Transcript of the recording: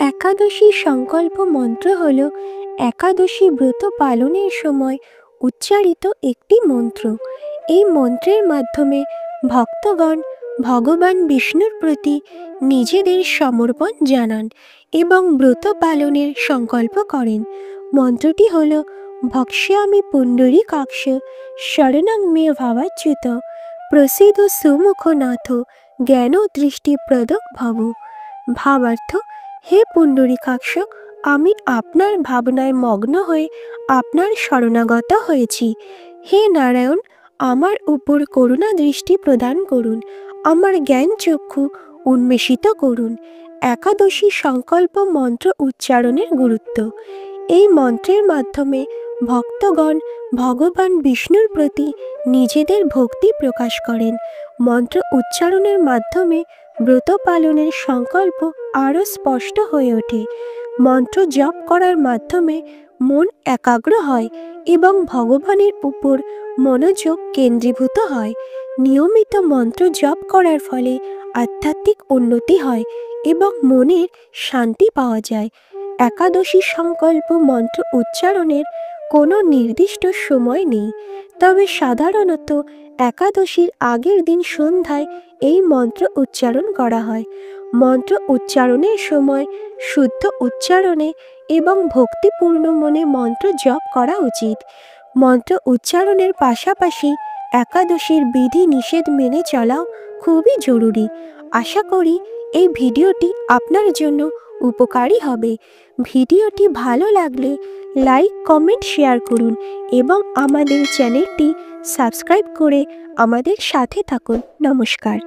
একাদশী সংকল্প মন্ত্র হল একাদশী ব্রত পালনের সময় উচ্চারিত একটি মন্ত্র। এই মন্ত্রের মাধ্যমে ভক্তগণ ভগবান বিষ্ণুর প্রতি নিজেদের সমর্পণ জানান এবং ব্রত পালনের সংকল্প করেন। মন্ত্রটি হল ভক্ষ্যামি পুণ্ডরীকাক্ষ শরণং মে ভাবাচ্যুত প্রসিদ সুমুখনাথ জ্ঞান দৃষ্টিপ্রদক ভব। ভাবার্থ: হে পুণ্ডরীকাক্ষ, আমি আপনার ভাবনায় মগ্ন হয়ে আপনার শরণাগত হয়েছি। হে নারায়ণ, আমার উপর করুণা দৃষ্টি প্রদান করুন, আমার জ্ঞান চক্ষু উন্মেষিত করুন। একাদশী সংকল্প মন্ত্র উচ্চারণের গুরুত্ব। এই মন্ত্রের মাধ্যমে ভক্তগণ ভগবান বিষ্ণুর প্রতি নিজেদের ভক্তি প্রকাশ করেন। মন্ত্র উচ্চারণের মাধ্যমে ব্রত পালনের সংকল্প আরও স্পষ্ট হয়ে ওঠে। মন্ত্র জপ করার মাধ্যমে মন একাগ্র হয় এবং ভগবানের উপর মনোযোগ কেন্দ্রীভূত হয়। নিয়মিত মন্ত্র জপ করার ফলে আধ্যাত্মিক উন্নতি হয় এবং মনের শান্তি পাওয়া যায়। একাদশী সংকল্প মন্ত্র উচ্চারণের কোনো নির্দিষ্ট সময় নেই, তবে সাধারণত একাদশীর আগের দিন সন্ধ্যায় এই মন্ত্র উচ্চারণ করা হয়। মন্ত্র উচ্চারণের সময় শুদ্ধ উচ্চারণে এবং ভক্তিপূর্ণ মনে মন্ত্র জপ করা উচিত। মন্ত্র উচ্চারণের পাশাপাশি একাদশীর বিধি নিষেধ মেনে চলাও খুবই জরুরি। আশা করি এই ভিডিওটি আপনার জন্য উপকারী হবে। ভিডিওটি ভালো লাগলে লাইক, কমেন্ট, শেয়ার করুন এবং আমাদের চ্যানেলটি সাবস্ক্রাইব করে আমাদের সাথে থাকুন। নমস্কার।